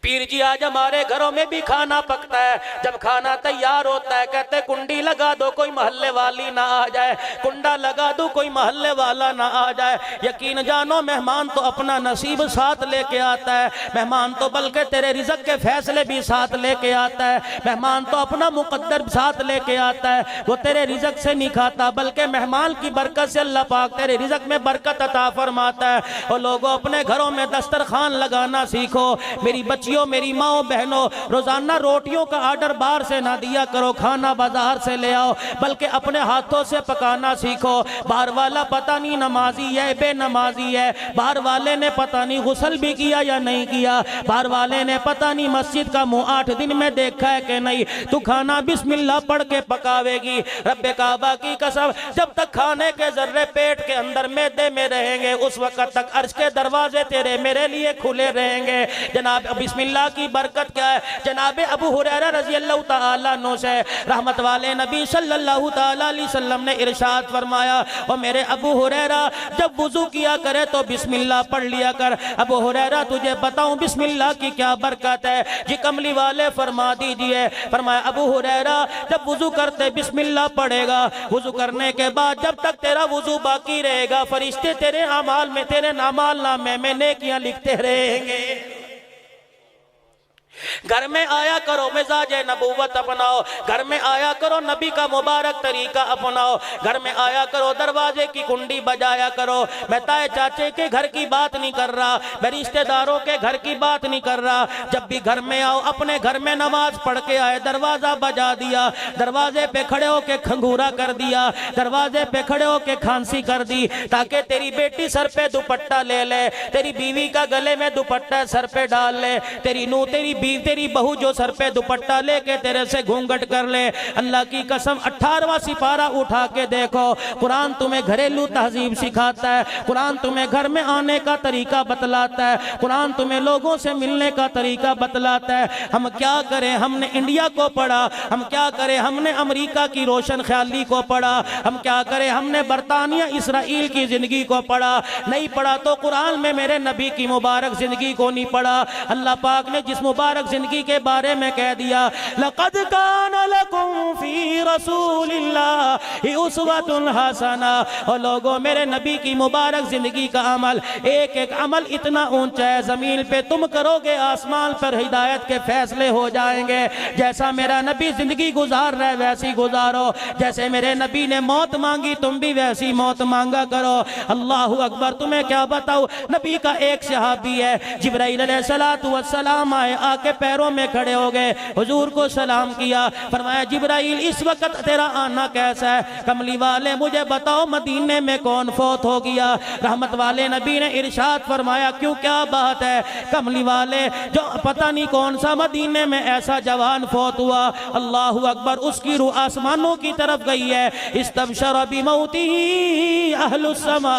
पीर जी आज हमारे घरों में भी खाना पकता है, जब खाना तैयार होता है कहते कुंडी लगा दो कोई मोहल्ले वाली ना आ जाए, कुंडा लगा दो कोई मोहल्ले वाला ना आ जाए। यकीन जानो मेहमान तो अपना नसीब साथ लेके आता है, मेहमान तो बल्कि तेरे रिज़्क़ के फैसले भी साथ लेके आता है, मेहमान तो अपना मुकद्दर साथ लेके आता है। वो तेरे रिज़्क़ से नहीं खाता बल्कि मेहमान की बरकत से अल्लाह पाक तेरे रिज़्क़ में बरकत अता फरमाता है। और लोगों अपने घरों में दस्तरखान लगाना सीखो। मेरी बच्चियों, मेरी माओ बहनों, रोजाना रोटियों का आर्डर बाहर से ना दिया करो, खाना बाजार से ले आओ, बल्कि अपने हाथों से पकाना सीखो। बाहर वाला पता नहीं नमाजी है बेनमाजी है, बाहर वाले ने पता नहीं गुस्ल भी किया या नहीं किया, बाहर वाले ने पता नहीं मस्जिद का मुंह 8 दिन में देखा है कि नहीं। तू खाना बिस्मिल्लाह पढ़ के पकावेगी, रब्बे काबा की कसम जब तक खाने के जर्रे पेट के अंदर मैदे में रहेंगे उस वक्त तक अर्श के दरवाजे तेरे मेरे लिए खुले रहेंगे। जनाब बिस्मिल्लाह की बरकत क्या है। जनाब अबू हुरैरा रज़ी अल्लाह तआला अन्हु से रहमत वाले नबी सल्लल्लाहु तआला अलैहि वसल्लम ने इरशाद फरमाया, और मेरे अबू हुरैरा जब वुजू किया करे तो बिस्मिल्लाह पढ़ लिया कर। अबू हुरैरा तुझे बताऊं बिस्मिल्लाह की क्या बरकत है जी, कमली वाले फरमा दीजिए। फरमाया अबू हुरैरा जब वुजू करते बिस्मिल्लाह पढ़ेगा, वुजू करने के बाद जब तक तेरा वुजू बाकी रहेगा फरिश्ते तेरे अमाल में, तेरे नामाल नामे में नेकियां लिखते रहेंगे। घर में आया करो मिजाज नबूवत अपनाओ, घर में आया करो नबी का मुबारक तरीका अपनाओ, घर में आया करो दरवाजे की कुंडी बजाया करो। मैं ताए चाचे के घर की बात नहीं कर रहा, मैं रिश्तेदारों के घर की बात नहीं कर रहा। जब भी घर में आओ अपने घर में नमाज पढ़ के आए, दरवाजा बजा दिया, दरवाजे पे खड़े होके खंगूरा कर दिया, दरवाजे पे खड़े होके खांसी कर दी, ताकि तेरी बेटी सर पे दुपट्टा ले ले, तेरी बीवी का गले में दुपट्टा सर पे डाल ले, तेरी नूह तेरी बहू जो सर पे दुपट्टा लेके तेरे से घूंघट कर ले। अल्लाह की कसम 18वां सिपारा उठा के देखो, कुरान तुम्हें घरेलू तहजीब सिखाता है, कुरान तुम्हें घर में आने का तरीका बतलाता है, कुरान तुम्हें लोगों से मिलने का तरीका बतलाता है। हम क्या करें, हमने इंडिया को पढ़ा, हम क्या करें, हमने अमेरिका की रोशन ख्याली को पढ़ा, हम क्या करें, हमने बरतानिया इसराइल की जिंदगी को पढ़ा। नहीं पढ़ा तो कुरान में मेरे नबी की मुबारक जिंदगी को नहीं पढ़ा। अल्लाह पाक ने जिस मुबारक जिंदगी के बारे में कह दिया, लक़द काना लकुम फी रसूलिल्लाहि उस्वतुन हसना। और लोगों मेरे नबी की मुबारक जिंदगी का अमल, एक एक अमल इतना ऊंचा है, जमीन पे तुम करोगे आसमान पर हिदायत के फैसले हो जाएंगे। जैसा मेरा नबी जिंदगी गुजार रहा है वैसी गुजारो, जैसे मेरे नबी ने मौत मांगी तुम भी वैसी मौत मांगा करो। अल्लाहु अकबर। तुम्हें क्या बताऊं, नबी का एक सहाबी है, जिब्राइल अलैहिस्सलातु वस्सलाम आए, आके पैरों में खड़े हो गए, हुजूर को सलाम किया, फरमाया जिब्राइल इस वक्त तेरा आना कैसा है, कमली वाले मुझे बताओ मदीने में कौन फौत हो गया। रहमत वाले नबी ने इरशाद फरमाया, क्यों क्या बात है, कमली वाले जो पता नहीं कौन सा मदीने में ऐसा जवान फौत हुआ, अल्लाहु अकबर, उसकी रूह आसमानों की तरफ गई है। इस्तबशर बिमौतिही अहलुस समा,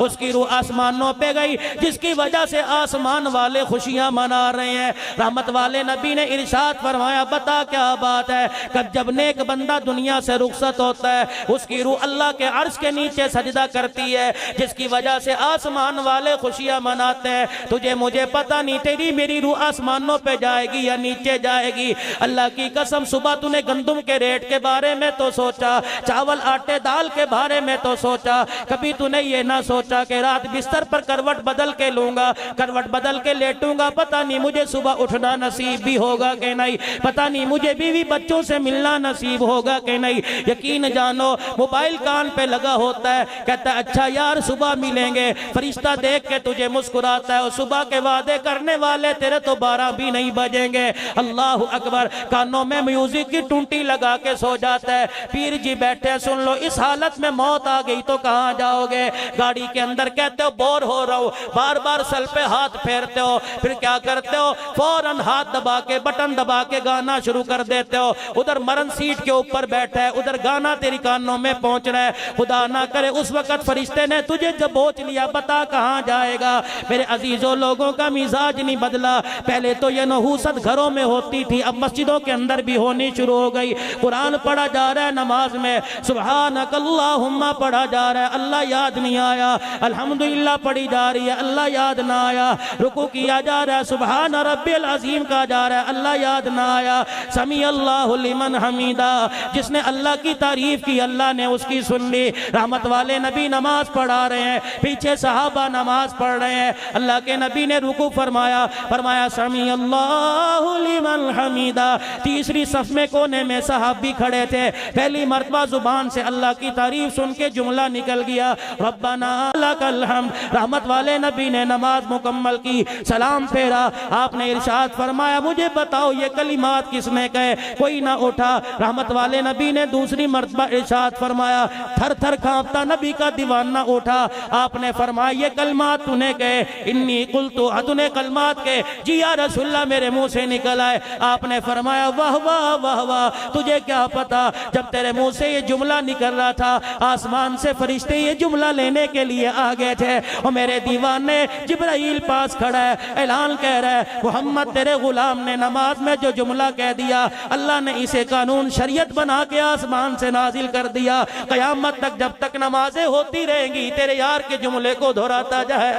उसकी रूह आसमानों पे गई, जिसकी वजह से आसमान वाले खुशियां मना रहे हैं। रहमत वाले नबी ने इरशाद फरमाया, बता क्या बात है, कब जब नेक बंदा दुनिया से रुखसत होता है उसकी रूह अल्लाह के अर्श के नीचे सजदा करती है, जिसकी वजह से आसमान वाले खुशियां मनाते हैं। तुझे मुझे पता नहीं तेरी मेरी रूह आसमानों पे जाएगी या नीचे जाएगी। अल्लाह की कसम, सुबह तूने गंदम के रेट के बारे में तो सोचा, चावल आटे दाल के बारे में तो सोचा, कभी तूने ये ना सोचा कि रात बिस्तर पर करवट बदल के लूंगा, करवट बदल के लेटूंगा, पता नहीं मुझे सुबह उठना नसीब भी होगा कि नहीं, पता नहीं मुझे बीवी बच्चों से मिलना नसीब होगा कि नहीं। यकीन जानो मोबाइल कान पे लगा होता है, कहता है अच्छा यार सुबह मिलेंगे, फरिश्ता देख के तुझे मुस्कुराता है, और सुबह के वादे करने वाले तेरे तो 12 भी नहीं बजेंगे। अल्लाह अकबर। कानों में म्यूजिक की टूंटी लगा के सो जाता है, पीर जी बैठे सुन लो, इस हालत में मौत आ गई तो कहाँ जाओगे। गाड़ी के अंदर कहते हो बोर हो रहा हूँ, बार बार सर पे हाथ फेरते हो, फिर क्या करते हो, फौरन हाथ दबा के बटन दबा के गाना शुरू कर देते हो। उधर मरण सीट के ऊपर बैठा है, उधर गाना तेरी कानों में पहुंच रहा है। खुदा ना करे उस वक्त फरिश्ते ने तुझे जब बोझ लिया, बता कहां जाएगा। मेरे अजीजों, लोगों का मिजाज नहीं बदला। पहले तो ये नहूसत घरों में होती थी, अब मस्जिदों के अंदर भी होनी शुरू हो गई। कुरान पढ़ा जा रहा है, नमाज में सुब्हानकल्लाहुम्मा पढ़ा जा रहा है, अल्लाह याद नहीं आया। अल्हम्दुलिल्लाह पढ़ी जा रही है, अल्लाह याद ना आया। रुकू किया जा रहा है, सुब्हान रब्बिल अजीम कहा जा रहा है, अल्लाह याद ना आया। समी अल्लाहु लिमन हमीदा, जिसने अल्लाह की तारीफ की अल्लाह ने उसकी सुन ली। रहमत वाले नबी नमाज पढ़ा रहे हैं, पीछे सहाबा नमाज पढ़ रहे हैं। अल्लाह के नबी ने रुकू फरमाया, फरमाया समी अल्लाहु लिमन हमीदा। तीसरी सफ में कोने में सहाबी खड़े थे। पहली मर्तबा जुबान से अल्लाह की तारीफ सुन के जुमला निकल गया, रब्बना लकल हम्द। रहमत वाले नबी ने नमाज मुकम्मल की, सलाम फेरा। आपने इरशाद फरमाया, मुझे बताओ ये कलिमात किसने कहे? कोई ना उठा। रहमत वाले नबी ने दूसरी मर्तबा इरशाद फरमाया, थर थर कांपता नबी का दीवाना उठा। आपने फरमाया, ये कलमात तूने कहे? इन्नी कुल्तु, तूने कलमात कहे? जी या रसूलल्लाह, मेरे मुंह से निकल आए। आपने फरमाया, वाह वाह वाह वाह, तुझे क्या पता, जब तेरे मुंह से ये जुमला निकल रहा था, आसमान से फरिश्ते ये जुमला लेने के लिए आ गए थे। और मेरे दीवाने जिब्राइल पास खड़ा है, ऐलान कह रहा है, मोहम्मद तेरे गुलाम ने नमाज में जो जुमला कह दिया, अल्लाह ने इसे कानून शरीयत बना के आसमान से नाजिल कर दिया। कयामत तक जब तक नमाजें होती रहेंगी, तेरे यार के जुमले को दोहराता जाए।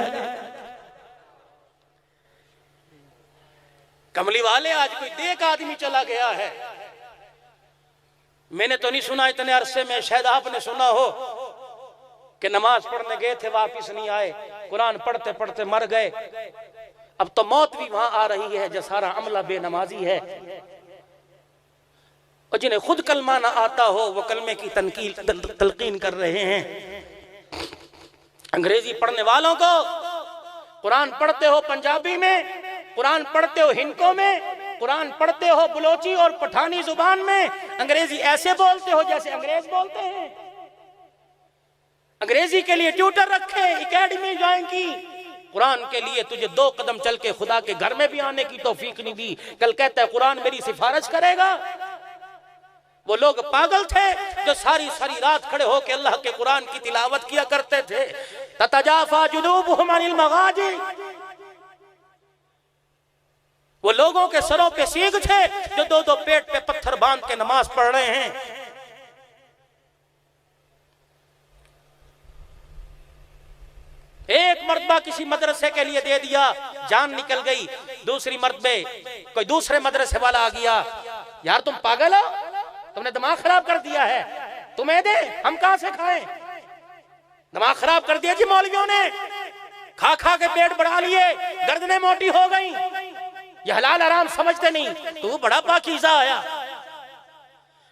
कमली वाले, आज कोई नेक आदमी चला गया है, मैंने तो नहीं सुना इतने अरसे में, शायद आपने सुना हो कि नमाज पढ़ने गए थे, वापिस नहीं आए, कुरान पढ़ते पढ़ते मर गए। अब तो मौत भी वहां आ रही है, जो सारा अमला बेनमाजी है। और जिन्हें खुद कलमा ना आता हो, वो कलमे की तलकीन कर रहे हैं। अंग्रेजी पढ़ने वालों को कुरान पढ़ते हो पंजाबी में, कुरान पढ़ते हो हिंदको में, कुरान पढ़ते हो बलोची और पठानी जुबान में, अंग्रेजी ऐसे बोलते हो जैसे अंग्रेज बोलते हैं। अंग्रेजी के लिए ट्यूटर रखे, एकेडमी ज्वाइन की, कुरान के लिए तुझे 2 कदम चल के खुदा के घर में भी आने की तौफीक नहीं दी। कल कहता है कुरान मेरी सिफारिश करेगा। वो लोग पागल थे जो सारी सारी रात खड़े होकर अल्लाह के कुरान की तिलावत किया करते थे। ततजाफा जुनूबुहुम अनिल मगाजी, वो लोगों के सरों पे सींग थे जो 2-2 पेट पे पत्थर बांध के नमाज पढ़ रहे हैं। एक मर्तबा किसी मदरसे के लिए दे दिया, जान निकल गई। दूसरी मर्तबे कोई दूसरे मदरसे वाला आ गया, यार तुम पागल हो, तुमने दिमाग खराब कर दिया है, तुम्हें दे, हम कहां से खाएं? दिमाग खराब कर दिया जी मौलवियों ने, खा खा के पेट बढ़ा लिए, गर्दनें मोटी हो गई, ये हलाल हराम समझते नहीं। तू बड़ा पाकीज़ा आया,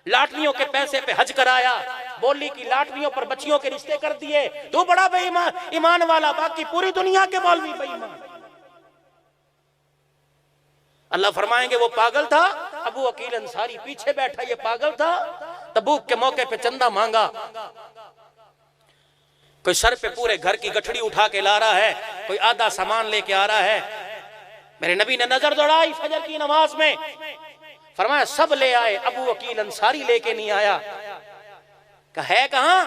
लाटरियों के पैसे पे हज कराया, बोली की लाटरियों पर बच्चियों के रिश्ते कर दिए, तू बड़ा बेईमान ईमान वाला, बाकी पूरी दुनिया के मौलवी बेईमान। अल्लाह फरमाएंगे वो पागल था, अबू अकील अंसारी पीछे बैठा, ये पागल था, तबूक के मौके पे चंदा मांगा, कोई सर पे पूरे घर की गठड़ी उठा के ला रहा है, कोई आधा सामान लेके आ रहा है। मेरे नबी ने नजर दौड़ाई फजर की नमाज में, फरमाया सब ले आए, अबू अकील अंसारी लेके नहीं आया। है कहां?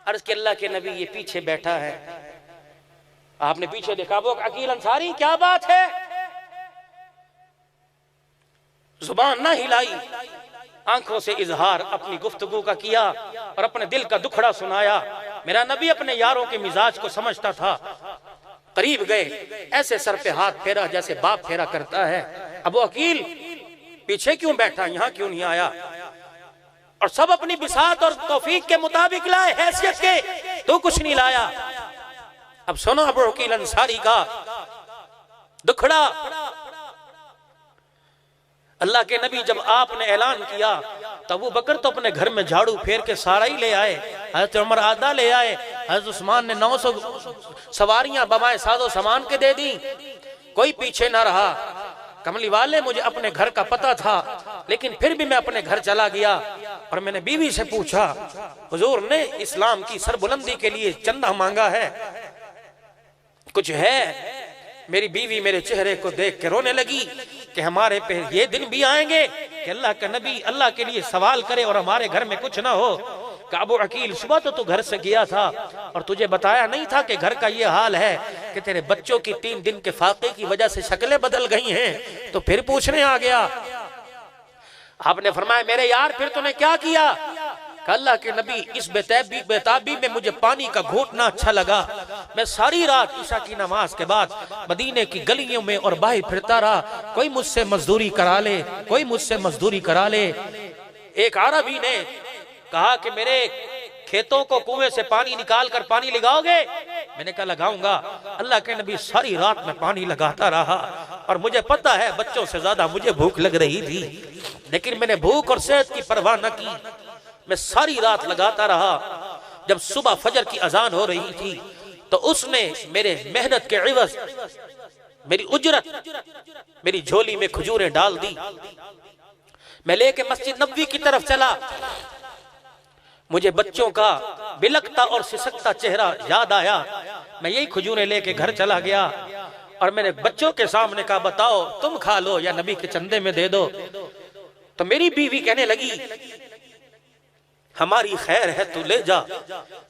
अर्ज के अल्लाह के नबी ये पीछे बैठा है। आपने पीछे देखा, अबू अकील अंसारी क्या बात है? जुबान ना हिलाई, आंखों से इजहार अपनी गुफ्तगू का किया और अपने दिल का दुखड़ा सुनाया। मेरा नबी अपने यारों के मिजाज को समझता था। करीब गए, ऐसे सर पे हाथ फेरा जैसे बाप फेरा करता है। अबू अकील पीछे क्यों बैठा, यहां क्यों नहीं आया? और सब अपनी बिसात और तौफीक के मुताबिक लाए, हैसियत के, तो कुछ नहीं लाया। अब सुनो अबू अकील अंसारी का दुखड़ा। अल्लाह के नबी जब आपने ऐलान किया तो अबू बकर तो अपने घर में झाड़ू फेर के सारा ही ले आए, हजरत उमर आधा ले आए, हजरत उस्मान ने 900 सवारियां बमाए सादो सामान के दे दी, कोई पीछे ना रहा। कमली वाले, मुझे अपने घर का पता था, लेकिन फिर भी मैं अपने घर चला गया और मैंने बीवी से पूछा, हुजूर ने इस्लाम की सरबुलंदी के लिए चंदा मांगा है, कुछ है? मेरी बीवी मेरे चेहरे को देख के रोने लगी कि हमारे पे ये दिन भी आएंगे कि अल्लाह का नबी अल्लाह के लिए सवाल करे और हमारे घर में कुछ ना हो। अबू अकील, सुबह तो तू घर से गया था और तुझे बताया नहीं था कि घर का ये हाल है कि तेरे बच्चों की 3 दिन के फाके की वजह से शक्लें बदल गई हैं, तो फिर पूछने आ गया। आपने फरमाया मेरे यार फिर तूने क्या किया? अल्लाह के नबी इस बेताबी में मुझे पानी का घूंटना अच्छा लगा। मैं सारी रात ईशा की नमाज के बाद मदीने की गलियों में और बाहर फिरता रहा, कोई मुझसे मजदूरी करा ले, कोई मुझसे मजदूरी करा ले। एक अरबी ने कहा कि मेरे खेतों को कुएं से पानी निकाल कर पानी लगाओगे? मैंने कहा लगाऊंगा। अल्लाह के नबी सारी रात में पानी लगाता रहा और मुझे पता है बच्चों से ज्यादा मुझे भूख लग रही थी, लेकिन मैंने भूख और सेहत की परवाह न की। मैं सारी रात लगाता रहा। जब सुबह फजर की अजान हो रही थी तो उसने मेरे मेहनत के इवज मेरी उजरत मेरी झोली में खजूरें डाल दी। मैं लेके मस्जिद नबवी की तरफ चला। मुझे बच्चों का बिलखता और सिसकता चेहरा याद आया। मैं यही खजूरें लेके घर चला गया और मैंने बच्चों के सामने कहा बताओ तुम खा लो या नबी के चंदे में दे दो। तो मेरी बीवी कहने लगी हमारी खैर है तू ले जा।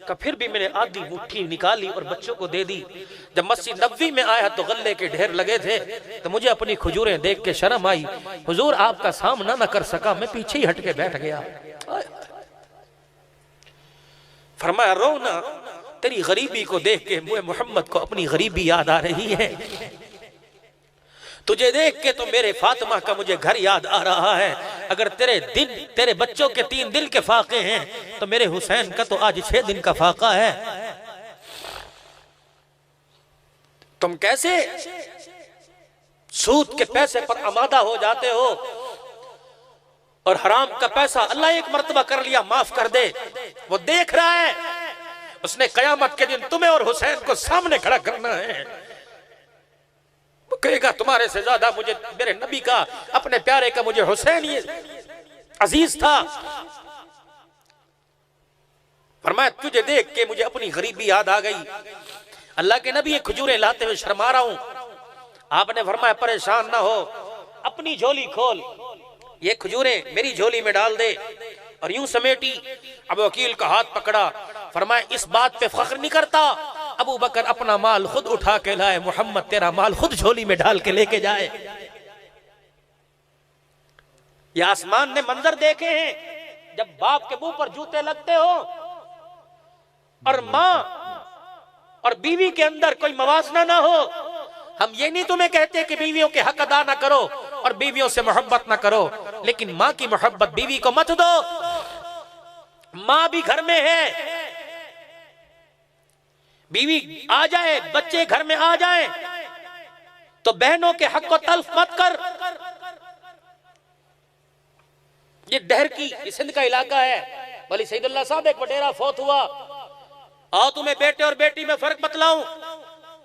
का फिर भी मैंने आधी मुट्ठी निकाली और बच्चों को दे दी। जब मस्जिद नबवी में आया तो गल्ले के ढेर लगे थे, तो मुझे अपनी खजूरें देख के शर्म आई। हुजूर आपका सामना न कर सका, मैं पीछे ही हट के बैठ गया। फरमाया रो ना, तेरी गरीबी को देख के मुझे मोहम्मद को अपनी गरीबी याद आ रही है। तुझे देख के तो मेरे फातिमा का मुझे घर याद आ रहा है। अगर तेरे बच्चों के 3 दिन के फाके हैं तो मेरे हुसैन का तो आज 6 दिन का फाका है। तुम कैसे सूद के पैसे पर आमादा हो जाते हो और हराम का पैसा अल्लाह एक मर्तबा कर लिया माफ कर दे। वो देख रहा है, उसने कयामत के दिन तुम्हें और हुसैन को सामने खड़ा करना है। वो कहेगा तुम्हारे से ज्यादा मुझे मेरे नबी का, अपने प्यारे का मुझे हुसैन ये अजीज था। फरमाया तुझे देख के मुझे अपनी गरीबी याद आ गई। अल्लाह के नबी खजूरें लाते हुए शर्मा रहा हूं। आपने फरमाया परेशान ना हो, अपनी झोली खोल, ये खजूरें मेरी झोली में डाल दे। और यूं समेटी। अब वकील का हाथ पकड़ा। फरमाया इस बात पे फख्र नहीं करता, अबू बकर अपना माल खुद उठा के लाए, मोहम्मद तेरा माल खुद झोली में डाल के लेके जाए। ये आसमान ने मंजर देखे हैं जब बाप के मुंह पर जूते लगते हो और मां और बीवी के अंदर कोई मवाजना ना हो। हम ये नहीं तुम्हें कहते कि बीवियों के हक अदा ना करो और बीवियों से मोहब्बत ना करो, लेकिन मां की मोहब्बत बीवी को मत दो। मां भी घर में है, बीवी आ जाए, बच्चे घर में आ जाए तो बहनों के हक को तल्फ मत कर। ये डहर की सिंध का इलाका है। वली सईदुल्लाह साहब एक वडेरा फौत हुआ। आओ तुम्हें बेटे और बेटी में फर्क बतलाऊं।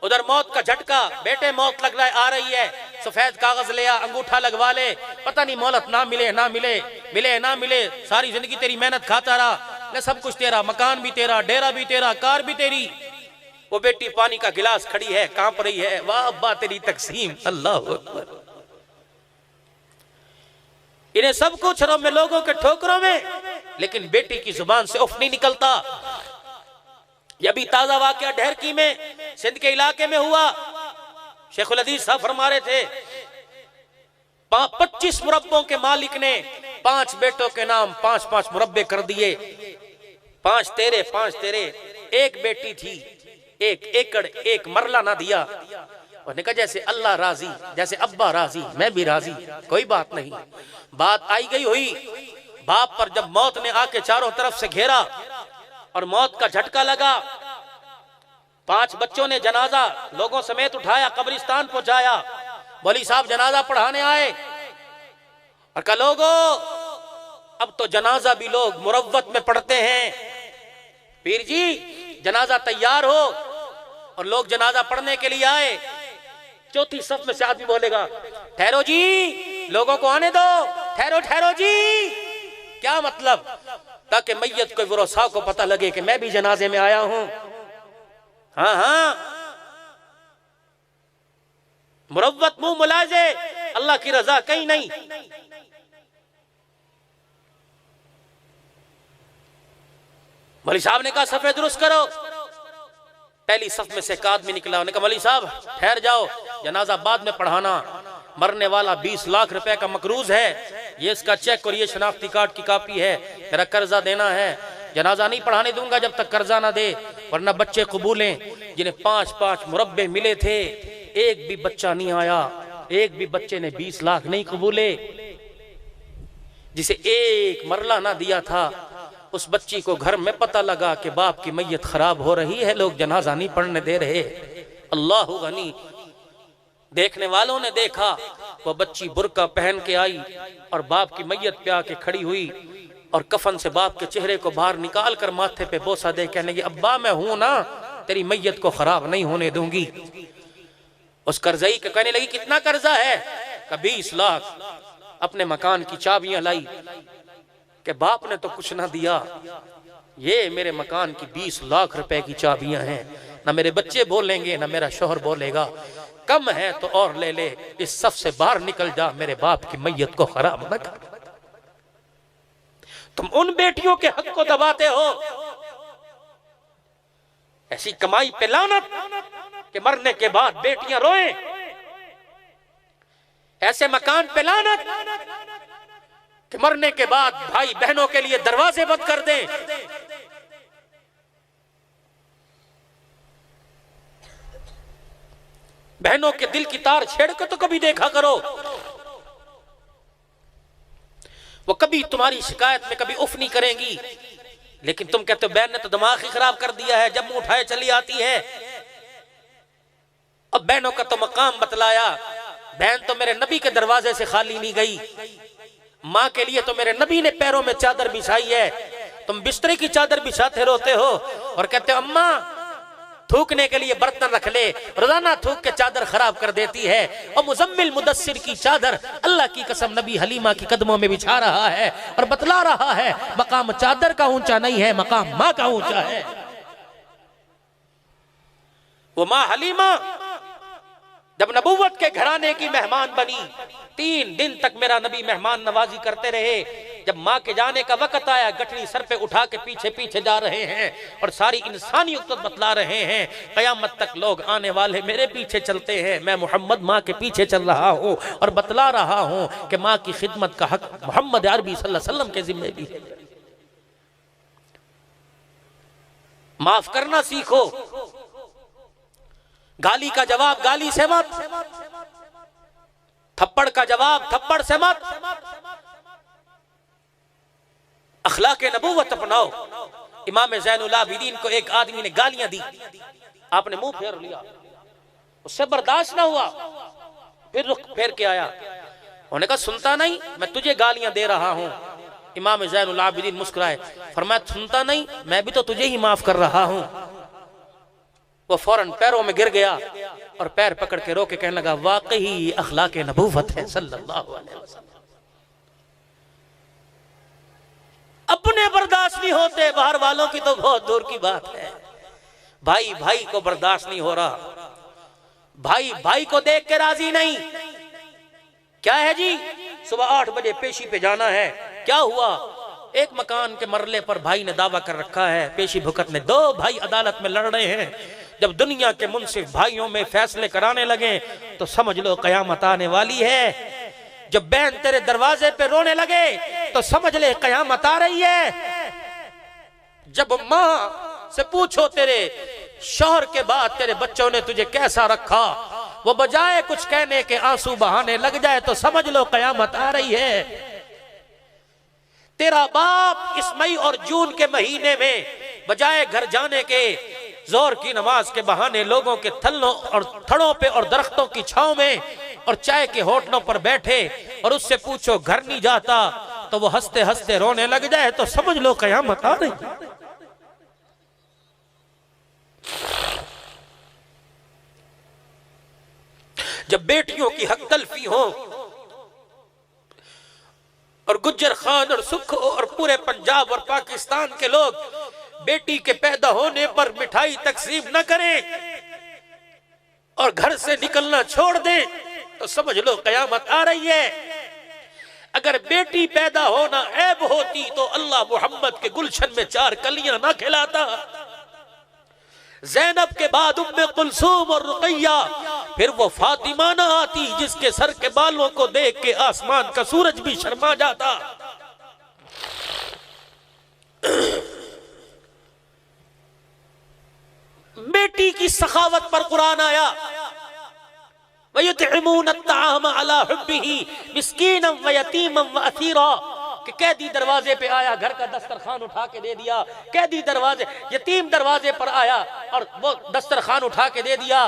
उधर मौत का झटका, बेटे मौत लग रहा है, आ रही है, सफेद कागज ले आ, अंगूठा लगवा ले, पता नहीं मोहलत ना मिले ना मिले, मिले ना मिले, सारी जिंदगी तेरी मेहनत खाता रहा, ले सब कुछ तेरा, मकान भी तेरा, डेरा भी तेरा, कार भी तेरी। वो बेटी पानी का गिलास खड़ी है, कांप रही है, वाह अब्बा तेरी तकसीम, अल्लाह अकबर। इन्हें सब कुछ में लोगों के ठोकरों में, लेकिन बेटी की जुबान से उफ नहीं निकलता। यह भी ताजा वाकया ढहरकी में सिंध के इलाके में हुआ। शेखुल हदीस साहब फरमा रहे थे 25 मुरब्बों के मालिक ने 5 बेटों के नाम 5-5 मुरब्बे कर दिए। 5 तेरे 5 तेरे। एक बेटी थी, 1 एकड़ 1 मरला ना दिया। उन्होंने कहा जैसे अल्लाह राजी, जैसे अब्बा राजी, मैं भी राजी, कोई बात नहीं। बात आई गई हुई बाप पर। जब मौत ने आके चारों तरफ से घेरा और मौत का झटका लगा, 5 बच्चों ने जनाजा लोगों समेत उठाया, कब्रिस्तान पहुंचाया। मौलवी साहब जनाजा पढ़ाने आए और कहा लोगों अब तो जनाजा भी लोग मुरव्वत में पढ़ते हैं, पीर जी जनाजा तैयार हो। और लोग जनाजा पढ़ने के लिए आए। चौथी सफ में से आदमी बोलेगा ठहरो जी, लोगों को आने दो, ठहरो ठहरो जी। क्या मतलब? ताकि मैयत को वरोसा को पता लगे कि मैं भी जनाजे में आया हूं। हाँ हाँ। मुरव्वत मुंह मुलाजे, अल्लाह की रजा कहीं नहीं। मौलवी साहब ने कहा सफे दुरुस्त करो। पहली सफ में से एक आदमी निकला, उन्होंने कहा मौलवी साहब ठहर जाओ, जनाजा बाद में पढ़ाना, मरने वाला 20 लाख रुपए का मकरूज है, ये इसका चेक और ये शनाख्ती कार्ड की कॉपी है, मेरा कर्जा देना है, जनाजा नहीं पढ़ाने दूंगा जब तक कर्जा ना दे, वरना बच्चे कबूलें। जिन्हें 5-5 मुरब्बे मिले थे, एक भी बच्चा नहीं आया, एक भी बच्चे ने 20 लाख नहीं कबूले। जिसे एक मरला ना दिया था, उस बच्ची को घर में पता लगा कि बाप की मैयत खराब हो रही है, लोग जनाजा नहीं पढ़ने दे रहे। अल्लाह गनी। देखने वालों ने देखा, वो बच्ची बुर्का पहन के आई और बाप की मैयत पे आके खड़ी हुई और कफन से बाप के चेहरे को बाहर निकाल कर माथे पे बोसा दे कहने लगी, अब्बा मैं हूं ना, तेरी मैयत को खराब नहीं होने दूंगी। उस कर्जई के कहने लगी कितना कर्जा है? का 20 लाख। अपने मकान की चाबियां लाई कि बाप ने तो कुछ ना दिया, ये मेरे मकान की 20 लाख रुपए की चाबियां हैं, ना मेरे बच्चे बोलेंगे ना मेरा शोहर बोलेगा, कम है तो और ले ले, इस सफ से बाहर निकल जा, मेरे बाप की मैयत को खराब न कर। तुम उन बेटियों के हक को दबाते हो। ऐसी कमाई पे लानत कि मरने के बाद बेटियां रोएं, ऐसे मकान पे लानत कि मरने के बाद भाई बहनों के लिए दरवाजे बंद कर दें। बहनों के दिल की तार छेड़ कर तो कभी देखा करो, वो कभी तुम्हारी शिकायत में कभी उफ नहीं करेंगी, लेकिन तुम कहते हो बहन ने तो दिमाग ही खराब कर दिया है, जब मुंह उठाए चली आती है। अब बहनों का तो मकाम बतलाया, बहन तो मेरे नबी के दरवाजे से खाली नहीं गई, माँ के लिए तो मेरे नबी ने पैरों में चादर बिछाई है, तुम बिस्तरे की चादर बिछाते रोते हो और कहते हो अम्मा थूकने के लिए बर्तन रख ले, रोजाना थूक के चादर खराब कर देती है। और मुजम्मिल मुदस्सिर की चादर अल्लाह की कसम नबी हलीमा की कदमों में बिछा रहा है और बतला रहा है मकाम चादर का ऊंचा नहीं है, मकाम माँ का ऊंचा है। वो माँ हलीमा जब नबूवत के घराने की मेहमान बनी, 3 दिन तक मेरा नबी मेहमान नवाजी करते रहे। जब माँ के जाने का वक्त आया, गठरी सर पे उठा के पीछे पीछे जा रहे हैं और सारी इंसानियत बतला रहे हैं, कयामत तक लोग आने वाले मेरे पीछे चलते हैं, मैं मोहम्मद माँ के पीछे चल रहा हूँ और बतला रहा हूँ कि माँ की खिदमत का हक मोहम्मद अरबी सल्लल्लाहु अलैहि वसल्लम के जिम्मे भी है। माफ करना सीखो, गाली का जवाब गाली से मत, थप्पड़ का जवाब थप्पड़ से मत, अखलाक नबूवत अपनाओ। इमाम ज़ैनुल आबिदीन को एक आदमी ने गालियां दी, आपने मुंह फेर लिया, उससे बर्दाश्त ना हुआ, फिर रुख फेर के आया, उन्होंने कहा सुनता नहीं मैं तुझे गालियां दे रहा हूं। इमाम ज़ैनुल आबिदीन मुस्कुराए, फरमाया सुनता नहीं मैं भी तो तुझे ही माफ कर रहा हूं। वो फौरन पैरों में गिर गया और पैर पकड़ के रोके कहने लगा वाकई अखलाक नबूवत है सल्लल्लाहु अलैहि वसल्लम। अपने बर्दाश्त नहीं होते, बाहर वालों की तो बहुत दूर की बात है। भाई भाई को बर्दाश्त नहीं हो रहा, भाई भाई को देख के राजी नहीं। क्या है जी, सुबह 8 बजे पेशी पे जाना है, क्या हुआ? एक मकान के मरले पर भाई ने दावा कर रखा है, पेशी भुगतने 2 भाई अदालत में लड़ रहे हैं। जब दुनिया के मुंसिफ भाइयों में फैसले कराने लगे तो समझ लो कयामत आने वाली है। जब बहन तेरे दरवाजे पे रोने लगे तो समझ ले कयामत आ रही है। जब माँ से पूछो तेरे शौहर के बाद तेरे बच्चों ने तुझे कैसा रखा, वो बजाय कुछ कहने के आंसू बहाने लग जाए तो समझ लो कयामत आ रही है। तेरा बाप इस मई और जून के महीने में बजाय घर जाने के जोर की नमाज के बहाने लोगों के थल्लों और थड़ों पे और दरख्तों की छांव में और चाय के होटलों पर बैठे और उससे पूछो घर नहीं जाता तो वो हंसते हंसते रोने लग जाए तो समझ लो कयामत आ रही। जब बेटियों की हक तलफी हो और गुज्जर खान और सुख और पूरे पंजाब और पाकिस्तान के लोग बेटी के पैदा होने पर मिठाई तकसीम न करें और घर से निकलना छोड़ दें तो समझ लो कयामत आ रही है। अगर बेटी पैदा होना ऐब होती तो अल्लाह मोहम्मद के गुलशन में 4 कलियां ना खिलाता। ज़ैनब के बाद उम्मे कुलसूम और रुकैया, फिर वो फातिमा ना आती जिसके सर के बालों को देख के आसमान का सूरज भी शर्मा जाता। बेटी की सखावत पर कुरान आया, वयुतइमून अत्ताअम अला हुब्बिही मिस्कीनम व यतीमम व असीरा, कि कैदी दरवाजे पे आया, घर का दस्तरखान उठा के दे दिया। कैदी दरवाजे, यतीम दरवाजे पर आया और वो दस्तरखान उठा के दे दिया।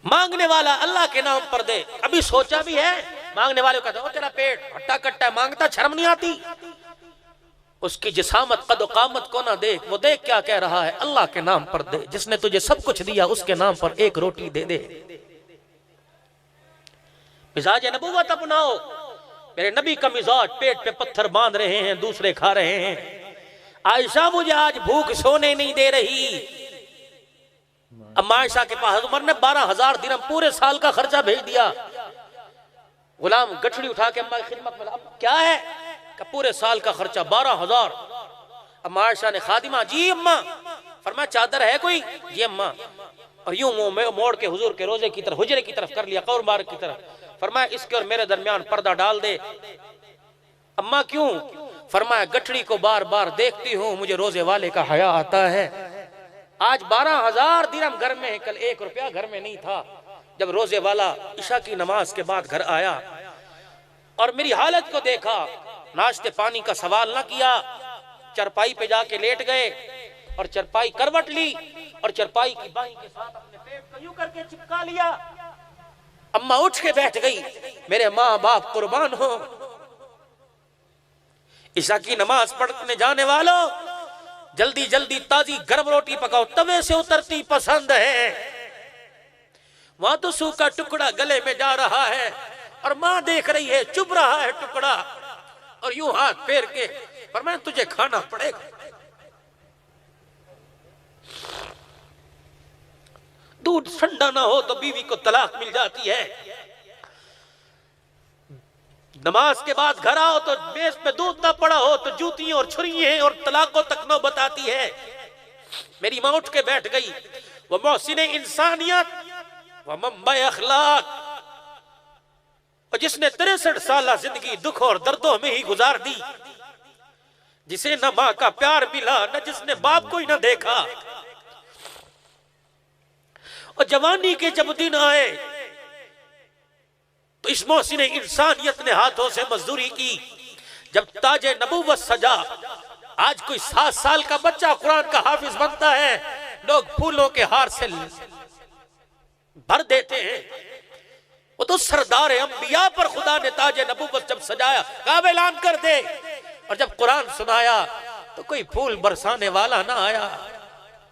मांगने वाला अल्लाह के नाम पर दे। अभी सोचा भी है? मांगने वाले को कहता है तेरा पेट हट्टा कट्टा है, मांगता शर्म नहीं आती? उसकी जिसामत कद कामत को ना देख, वो देख क्या कह रहा है, अल्लाह के नाम पर दे। जिसने तुझे सब कुछ दिया उसके नाम पर एक रोटी दे दे। मिजाज नबूवत अपनाओ। मेरे नबी का मिजाज, पेट पे पत्थर बांध रहे हैं, दूसरे खा रहे हैं। आयशा मुझे आज भूख सोने नहीं दे रही। अम्मा आयशा के पास उमर ने 12,000 दिरहम पूरे साल का खर्चा भेज दिया। गुलाम गठड़ी उठा के अम्मा की खिदमत में, अब क्या है? का पूरे साल का खर्चा 12,000। अम्मा आयशा ने, खादिमा जी अम्मा, फरमाया चादर है कोई? जी अम्मा। और यूं मुंह मोड़ के हुजूर के रोजे की तरफ, हुजरे की तरफ कर लिया, कौर बार की तरफ। फरमाया इसके और मेरे दरमियान पर्दा डाल दे। अम्मा क्यों? फरमाया गठड़ी को बार बार देखती हूँ, मुझे रोजे वाले का हया आता है। आज 12,000 दिरहम घर में है, कल 1 रुपया घर में नहीं था। जब रोजे वाला इशा की नमाज के बाद घर आया और मेरी हालत को देखा, नाश्ते पानी का सवाल ना किया, चरपाई पे जाके लेट गए और चरपाई करवट ली और चरपाई की बाही के साथ अपने पेट को यूं करके चिपका लिया। अम्मा उठ के बैठ गई, मेरे माँ बाप कुर्बान हो। ईशा की नमाज पढ़ने जाने वालों, जल्दी जल्दी ताजी गर्म रोटी पकाओ, तवे से उतरती पसंद है। वहां तो सूखा टुकड़ा गले में जा रहा है और माँ देख रही है, चुभ रहा है टुकड़ा, और यूं हाथ फेर के, पर मैं तुझे खाना पड़ेगा। दूध ठंडा ना हो तो बीवी को तलाक मिल जाती है। नमाज के बाद घर आओ तो मेज पे दूध ना पड़ा हो तो जूतियां और छुरियां और तलाकों तक नौ बताती है। मेरी मां उठ के बैठ गई। वो मोहसिने इंसानियत, वो मंबा अखलाक, और जिसने 63 साल जिंदगी दुख और दर्दों में ही गुजार दी, जिसे न मां का प्यार मिला, न जिसने बाप को ही न देखा। और जवानी के जब दिन आए तो इस मोहसिने इंसानियत ने हाथों से मजदूरी की। जब ताजे नबूवत सजा, आज कोई 7 साल का बच्चा कुरान का हाफिज बनता है, लोग फूलों के हार से भर देते हैं। वो तो सरदार अंबिया पर खुदा ने ताजे नबूवत जब सजाया, कहा ऐलान कर दे, और जब कुरान सुनाया तो कोई फूल बरसाने वाला ना आया।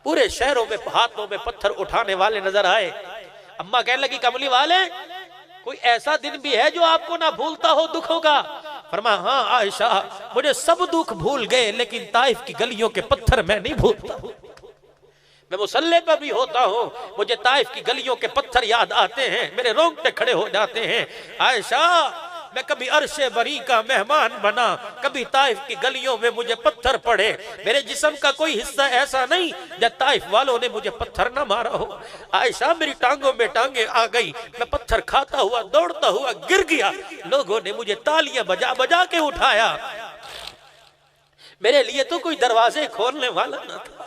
पूरे शहरों में हाथों में पत्थर उठाने वाले नजर आए। अम्मा कहने लगी, कमली वाले, कोई ऐसा दिन भी है जो आपको ना भूलता हो दुखों का? फरमाया, हाँ आयशा, मुझे सब दुख भूल गए, लेकिन ताइफ की गलियों के पत्थर मैं नहीं भूलता। मैं मुसल्ले पर भी होता हूँ, मुझे ताइफ की गलियों के पत्थर याद आते हैं, मेरे रोंगटे खड़े हो जाते हैं। आयशा, मैं कभी अरशे बरी का मेहमान बना, कभी ताइफ की गलियों में मुझे पत्थर पड़े। मेरे जिस्म का कोई हिस्सा ऐसा नहीं जब ताइफ वालों ने मुझे पत्थर ना मारा हो। आयशा, मेरी टांगों में टांगे आ गई, मैं पत्थर खाता हुआ दौड़ता हुआ गिर गया, लोगों ने मुझे तालियां बजा बजा के उठाया। मेरे लिए तो कोई दरवाजे खोलने वाला ना था।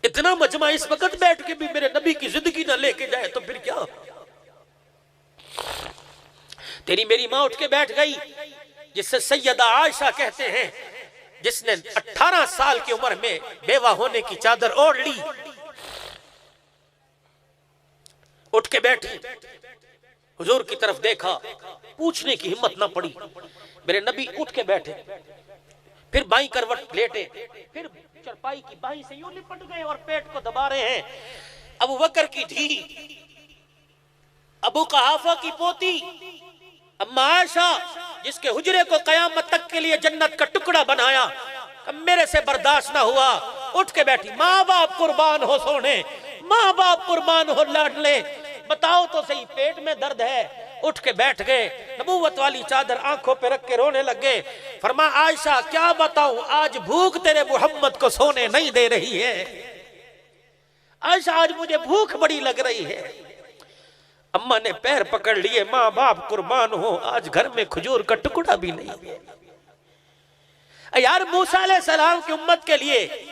इतना मजमा इस वक्त बैठ के भी मेरे नबी की जिंदगी ना लेके जाए तो फिर क्या? तेरी मेरी मां उठ के बैठ गई, जिससे सैयदा आयशा कहते हैं, जिसने 18 साल की उम्र में बेवा होने की चादर ओढ़ ली, उठ के बैठी, हुजूर की तरफ देखा, पूछने की हिम्मत ना पड़ी। मेरे नबी उठ के बैठे, फिर बाईं करवट लेटे, फिर चरपाई की बाही से यूं लिपट गए और पेट को दबा रहे हैं। अबू बकर की धी, अबू कहाफा की पोती, अम्मा आयशा जिसके हुजरे को कयामत तक के लिए जन्नत का टुकड़ा बनाया, मेरे से बर्दाश्त ना हुआ, उठ के बैठी। माँ बाप कुर्बान हो सोने, माँ बाप कुर्बान हो लाडले, बताओ तो सही पेट में दर्द है। उठ के बैठ गए, नबूवत वाली चादर आंखों पे रख के रोने लगे। फरमा आयशा क्या बताऊं, आज भूख तेरे मोहम्मद को सोने नहीं दे रही है। आयशा आज मुझे भूख बड़ी लग रही है। अम्मा ने पैर पकड़ लिए, माँ बाप कुर्बान हो, आज घर में खजूर का टुकड़ा भी नहीं है। यार मूसा अलैहिस्सलाम की उम्मत के लिए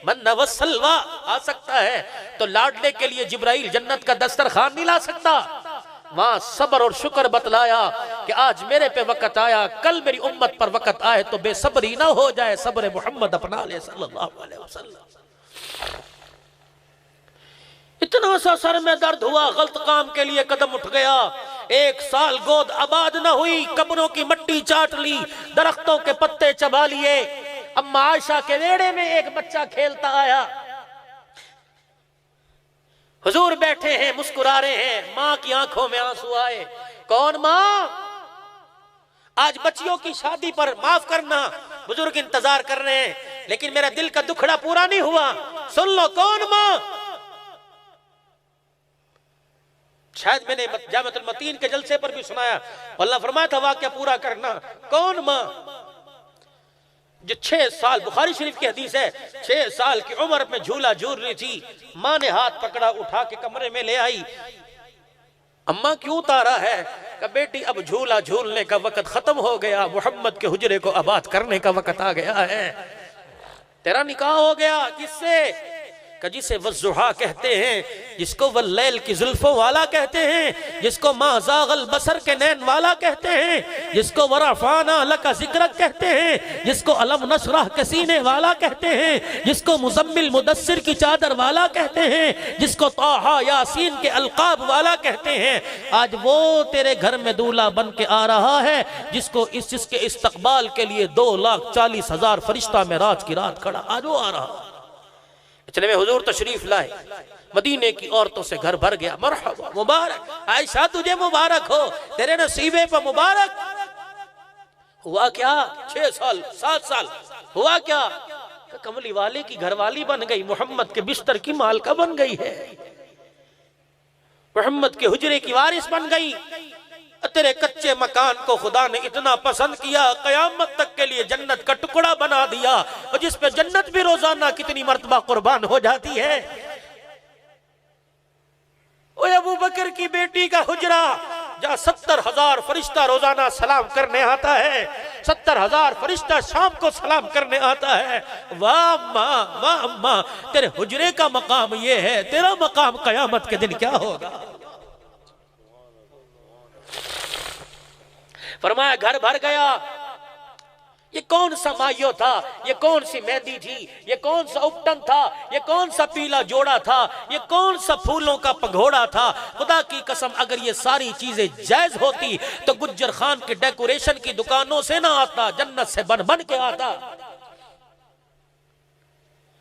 मन्ना व सलवा आ सकता है, तो लाडले के लिए जिब्राइल जन्नत का दस्तरखान नहीं ला सकता। वहां सब्र और शुक्र बतलाया कि आज मेरे पे वक्त आया, कल मेरी उम्मत पर वक्त आए तो बेसब्री ना हो जाए, सब्र मोहम्मद अपना ले सल्लल्लाहु अलैहि वसल्लम। इतना सा सर में दर्द हुआ, गलत काम के लिए कदम उठ गया। 1 साल गोद आबाद न हुई, कब्रों की मिट्टी चाट ली, दरख्तों के पत्ते चबा लिए। अम्मा आयशा के वेड़े में एक बच्चा खेलता आया, हुजूर बैठे हैं मुस्कुरा रहे हैं, मां की आंखों में आंसू आए। कौन मां? आज बच्चियों की शादी पर माफ करना, बुजुर्ग इंतजार कर रहे हैं, लेकिन मेरा दिल का दुखड़ा पूरा नहीं हुआ। सुन लो, कौन मां? शायद मैंने जामिअतुल मतीन के जलसे पर भी सुनाया, अल्लाह फरमाया था वाक़या पूरा करना। कौन मां? जो 6 साल, बुखारी शरीफ की हदीस है, 6 साल की उम्र में झूला झूल रही थी, मां ने हाथ पकड़ा, उठा के कमरे में ले आई। अम्मा क्यों उतारा है? कि बेटी अब झूला झूलने का वक्त खत्म हो गया, मोहम्मद के हुजरे को आबाद करने का वक्त आ गया है। तेरा निकाह हो गया। किससे? जिसे वज़्ज़ुहा कहते हैं, जिसको वल्लैल की जुल्फों वाला कहते हैं, जिसको माज़ागल बसर के नैन वाला कहते हैं, जिसको वरफ़ाना लका ज़िक्रक कहते हैं, जिसको अलम नशरह के सीने वाला कहते हैं, जिसको मुज़म्मिल मुदस्सिर की चादर वाला कहते हैं, जिसको ताहा यासीन के अलक़ाब वाला कहते हैं, आज वो तेरे घर में दूल्हा बन के आ रहा है, जिसके इस्तकबाल के लिए 2,40,000 फरिश्ता मेराज की रात खड़ा, आज वो आ रहा। इतने में हुजूर तशरीफ लाए, मदीने की औरतों से घर भर गया। मरहबा, मुबारक आयशा, तुझे मुबारक हो, तेरे नसीबे पर मुबारक। हुआ क्या? 6 साल 7 साल हुआ क्या? कमली वाले की घरवाली बन गई, मोहम्मद के बिस्तर की मालका बन गई है, मोहम्मद के हुजरे की वारिस बन गई। तेरे कच्चे मकान को खुदा ने इतना पसंद किया, कयामत तक के लिए जन्नत का टुकड़ा बना दिया, और जिस पे जन्नत भी रोजाना कितनी मर्तबा कुर्बान हो जाती है। ओए अबू बकर की बेटी का हुजरा, जहाँ 70,000 फरिश्ता रोजाना सलाम करने आता है, 70,000 फरिश्ता शाम को सलाम करने आता है। वाह माँ, वाह माँ, तेरे हुजरे का मकाम ये है, तेरा मकाम कयामत के दिन क्या होगा? फरमाया घर भर गया। ये कौन सा मायो था, ये कौन सी मेहंदी थी, ये कौन सा उपटन था, ये कौन सा पीला जोड़ा था, ये कौन सा फूलों का पगोड़ा था। खुदा की कसम अगर ये सारी चीजें जायज होती तो गुज्जर खान के डेकोरेशन की दुकानों से ना आता, जन्नत से बन बन के आता।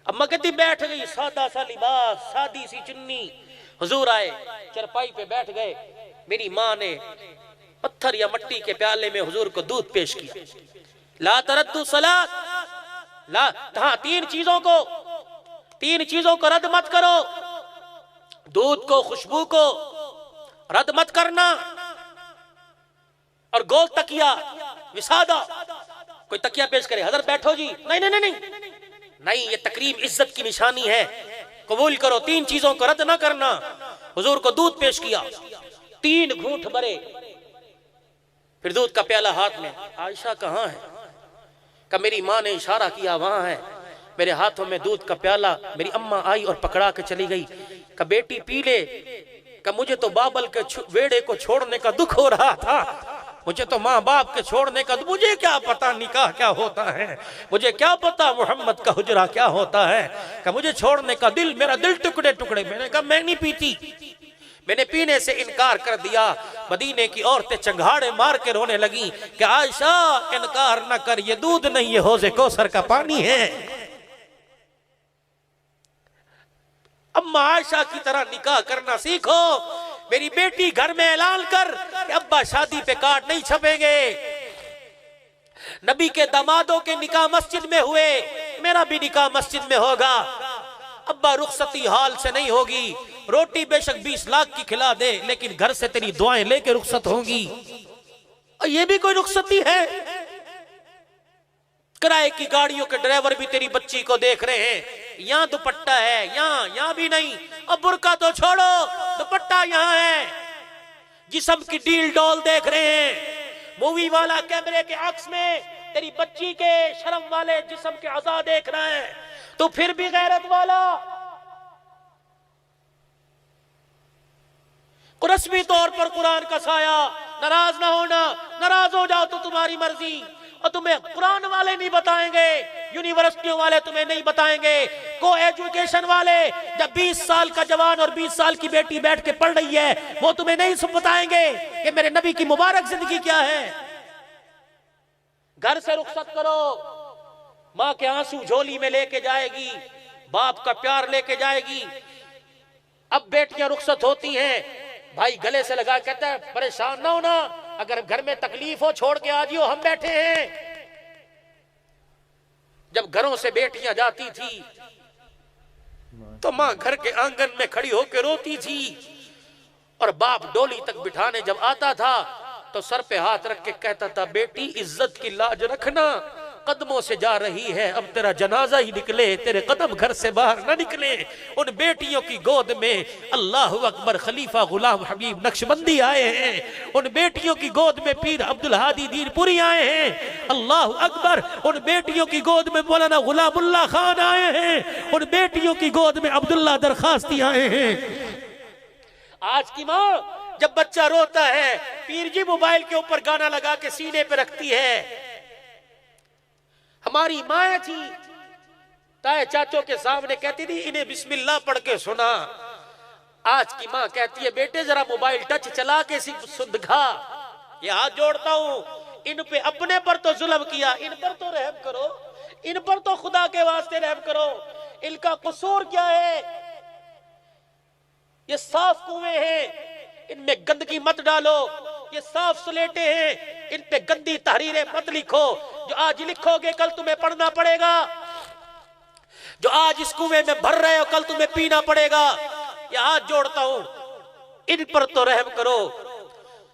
अम्मा कहती बैठ गई, सादा सा लिबास, सादी सी चुन्नी। हुजूर आए, चरपाई पे बैठ गए। मेरी माँ ने पत्थर या मट्टी के प्याले में हुजूर को दूध पेश किया। ला तरद्दु सलात, ला, हाँ, 3 चीजों को रद्द मत करो। दूध को, खुशबू को रद्द मत करना, और गोल तकिया, विसादा। कोई तकिया पेश करे, हजरत बैठो जी, नहीं नहीं नहीं नहीं, ये तकरीम इज्जत की निशानी है, कबूल करो। 3 चीजों को रद्द ना करना। हुजूर को दूध पेश किया, 3 घूंट भरे, फिर दूध का प्याला हाथ में। आयशा कहाँ है? का मेरी माँ ने इशारा किया, वहां है। मेरे हाथों में दूध का प्याला, मेरी अम्मा आई और पकड़ा के चली गई। का बेटी पी ले। का मुझे तो बाबल के वेड़े को छोड़ने का दुख हो रहा था, मुझे तो माँ बाप के छोड़ने का, मुझे क्या पता निकाह क्या होता है, मुझे क्या पता मोहम्मद का हुजरा क्या होता है। का मुझे छोड़ने का दिल, मेरा दिल टुकड़े टुकड़े। मैंने कहा मैं नहीं पीती, मैंने पीने से इनकार कर दिया। मदीने की औरतें चंगाड़े मार के रोने लगी कि आयशा इनकार न कर, ये दूध नहीं, ये हौज़े कौसर का पानी है। अम्मा आयशा की तरह निकाह करना सीखो। मेरी बेटी घर में ऐलान कर कि अब्बा शादी पे कार्ड नहीं छपेंगे। नबी के दामादों के निकाह मस्जिद में हुए, मेरा भी निकाह मस्जिद में होगा। अब्बा रुखसती हाल से नहीं होगी, रोटी बेशक 20 लाख की खिला दे, लेकिन घर से तेरी दुआएं लेके रुखसत होंगी। और ये भी कोई रुखसती है? किराए की गाड़ियों के ड्राइवर भी तेरी बच्ची को देख रहे हैं, यहाँ दुपट्टा है, यहाँ भी नहीं। अब बुर्का तो छोड़ो, दुपट्टा यहाँ है। जिस्म की डील डॉल देख रहे हैं, मूवी वाला कैमरे के अक्स में तेरी बच्ची के शर्म वाले जिस्म के अज़ा देख रहा है, तो फिर भी गैरत वाला। रस्मी तौर पर कुरान का साया, नाराज ना होना, नाराज हो जाओ तो तुम्हारी मर्जी। और तुम्हें कुरान वाले नहीं बताएंगे, यूनिवर्सिटियों वाले तुम्हें नहीं बताएंगे, को एजुकेशन वाले जब 20 साल का जवान और 20 साल की बेटी बैठ के पढ़ रही है, वो तुम्हें नहीं बताएंगे कि मेरे नबी की मुबारक जिंदगी क्या है। घर से रुखसत करो, माँ के आंसू झोली में लेके जाएगी, बाप का प्यार लेके जाएगी। अब बेटियां रुखसत होती हैं, भाई गले से लगा कहता है परेशान ना होना, अगर घर में तकलीफ हो छोड़ के आ जियो, हम बैठे हैं। जब घरों से बेटियां जाती थी तो मां घर के आंगन में खड़ी होकर रोती थी, और बाप डोली तक बिठाने जब आता था तो सर पे हाथ रख के कहता था बेटी इज्जत की लाज रखना, कदमों से जा रही है, अब तेरा जनाजा ही निकले, तेरे कदम घर से बाहर ना निकले। उन बेटियों की गोद में अल्लाह अकबर खलीफा गुलाम हबीब नक्शबंदी आए हैं, उन बेटियों की गोद में पीर अब्दुल हादी दीनपुरी आए हैं, अल्लाह अकबर। उन बेटियों की गोद में मौलाना गुलामुल्लाह खान आए हैं, उन बेटियों की गोद में अब्दुल्ला दरखास्ती आए हैं। आज की माँ जब बच्चा रोता है, पीर जी मोबाइल के ऊपर गाना लगा के सीने पे रखती है। हमारी माँ थी, ताए चाचों के सामने कहती थी इन्हें बिस्मिल्लाह पढ़ के सुना। आज की माँ कहती है बेटे जरा मोबाइल टच चला के सुन दिखा। ये हाथ जोड़ता हूं, इन पे अपने पर तो जुल्म किया, इन पर तो रहम करो, इन पर तो खुदा के वास्ते रहम करो। इनका कसूर क्या है? ये साफ कुएं हैं, इनमें गंदगी मत डालो। ये साफ स्लेटे हैं, इन पे गंदी तहरीरें मत लिखो। जो आज लिखोगे कल तुम्हें पढ़ना पड़ेगा, जो आज इस कुएं में भर रहे हो कल तुम्हें पीना पड़ेगा। ये हाथ जोड़ता हूं, इन पर तो रहम करो।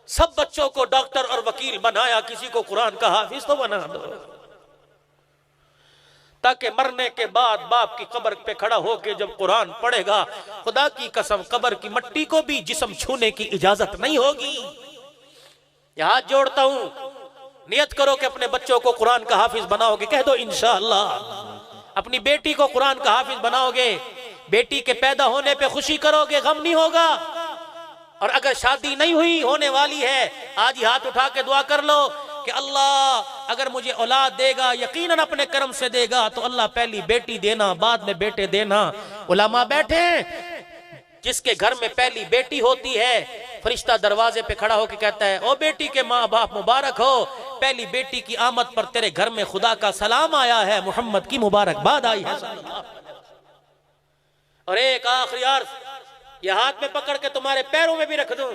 सब बच्चों को डॉक्टर और वकील बनाया, किसी को कुरान का हाफिज तो बना दो, ताकि मरने के बाद बाप की कब्र पे खड़ा होके जब कुरान पढ़ेगा, खुदा की कसम कब्र की मिट्टी को भी जिस्म छूने की इजाजत नहीं होगी। यह हाथ जोड़ता हूं, नियत करो कि अपने बच्चों को कुरान का हाफिज बनाओगे। कह दो इंशाअल्लाह। अपनी बेटी को कुरान का हाफिज बनाओगे, बेटी के पैदा होने पे खुशी करोगे, गम नहीं होगा। और अगर शादी नहीं हुई, होने वाली है, आज ही हाथ उठा के दुआ कर लो कि अल्लाह अगर मुझे औलाद देगा, यकीनन अपने कर्म से देगा, तो अल्लाह पहली बेटी देना, बाद में बेटे देना। उलमा बैठे, जिसके घर में पहली बेटी होती है, फरिश्ता दरवाजे पे खड़ा होकर कहता है ओ बेटी के माँ बाप मुबारक हो, पहली बेटी की आमद पर तेरे घर में खुदा का सलाम आया है, मोहम्मद की मुबारकबाद आई है। और एक आखिरी अर्ज, ये हाथ में पकड़ के तुम्हारे पैरों में भी रख दूं।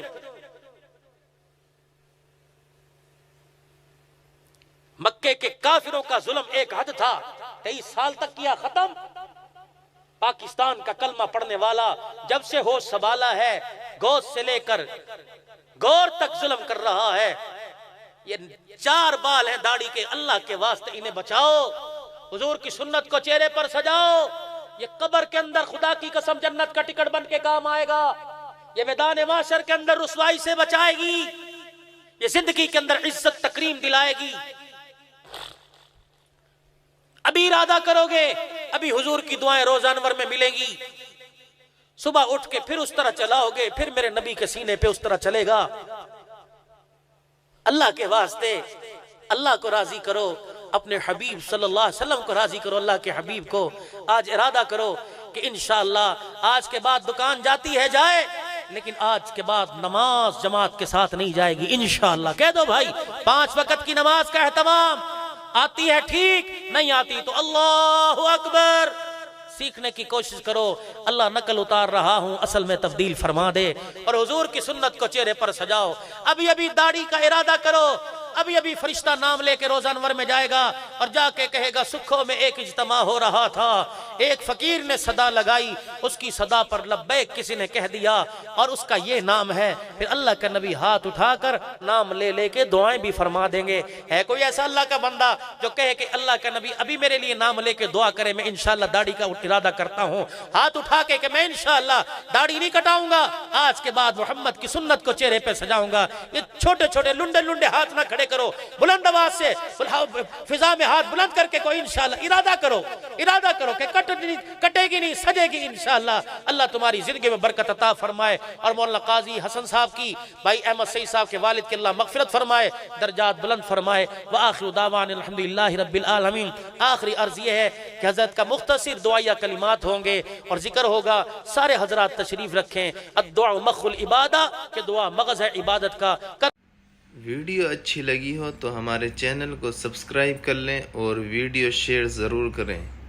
मक्के के काफिरों का जुल्म एक हद था, 23 साल तक किया खत्म। पाकिस्तान का कलमा पढ़ने वाला जब से होश संभाला है, गोद से लेकर गौर तक जुल्म कर रहा है। ये 4 बाल हैं दाढ़ी के, अल्लाह के वास्ते इन्हें बचाओ, हुजूर की सुन्नत को चेहरे पर सजाओ। ये कब्र के अंदर खुदा की कसम जन्नत का टिकट बन के काम आएगा। ये मैदान माशर के अंदर रुसवाई से बचाएगी, ये जिंदगी के अंदर इज्जत तकरीम दिलाएगी। अभी इरादा करोगे, अभी हुजूर की दुआएं रोजानवर में मिलेंगी। सुबह उठ के फिर उस तरह चलाओगे, फिर मेरे नबी के सीने पे उस तरह चलेगा। अल्लाह के वास्ते अल्लाह को राजी करो, अपने हबीब सल्लल्लाहु अलैहि वसल्लम को राजी करो, अल्लाह के हबीब को। आज इरादा करो कि इंशाअल्लाह आज के बाद दुकान जाती है जाए, लेकिन आज के बाद नमाज जमात के साथ नहीं जाएगी इंशाअल्लाह। कह दो भाई 5 वक्त की नमाज का एहतमाम, आती है ठीक, नहीं आती तो अल्लाहु अकबर, सीखने की कोशिश करो। अल्लाह नकल उतार रहा हूँ, असल में तब्दील फरमा दे और हुजूर की सुन्नत को चेहरे पर सजाओ। अभी अभी दाढ़ी का इरादा करो, अभी अभी फरिश्ता नाम लेके रोज़ा अनवर में जाएगा और जाके कहेगा सुखों में एक इज्तिमा हो रहा था, एक फकीर ने सदा लगाई, उसकी सदा पर लब्बैक किसी ने कह दिया और उसका ये नाम है। फिर अल्लाह का नबी हाथ उठाकर नाम ले लेके दुआएं भी फरमा देंगे। है कोई ऐसा अल्लाह का बंदा जो कहे कि अल्लाह का नबी अभी मेरे लिए नाम लेके दुआ करे, मैं इंशाअल्लाह दाढ़ी का इरादा करता हूँ, हाथ उठा के कि मैं इंशाअल्लाह दाढ़ी नहीं कटाऊंगा, आज के बाद मोहम्मद की सुन्नत को चेहरे पे सजाऊंगा। ये छोटे छोटे लुंडे लुंडे हाथ ना खड़े करो, बुलंद आवाज से फिजा में हाथ बुलंद करके कोई इंशाअल्लाह इरादा करो कि कटेगी नहीं, सजेगी इंशाअल्लाह। अल्लाह तुम्हारी जिंदगी में बरकत अता फरमाए और मौलाना काजी हसन साहब की, भाई अहमद सईद साहब के वालिद के अल्लाह मगफिरत फरमाए, दर्जात बुलंद फरमाए। व आखिरु दावाना अल्हम्दुलिल्लाहि रब्बिल आलमीन। आखिरी अर्ज ये है कि हजरत का मुख्तसर दुआया कलिमात होंगे और जिक्र होगा। सारे हजरात तशरीफ रखें। अद्दुआ मखुल इबादा के दुआ मगज़ है इबादत का। वीडियो अच्छी लगी हो तो हमारे चैनल को सब्सक्राइब कर लें और वीडियो शेयर ज़रूर करें।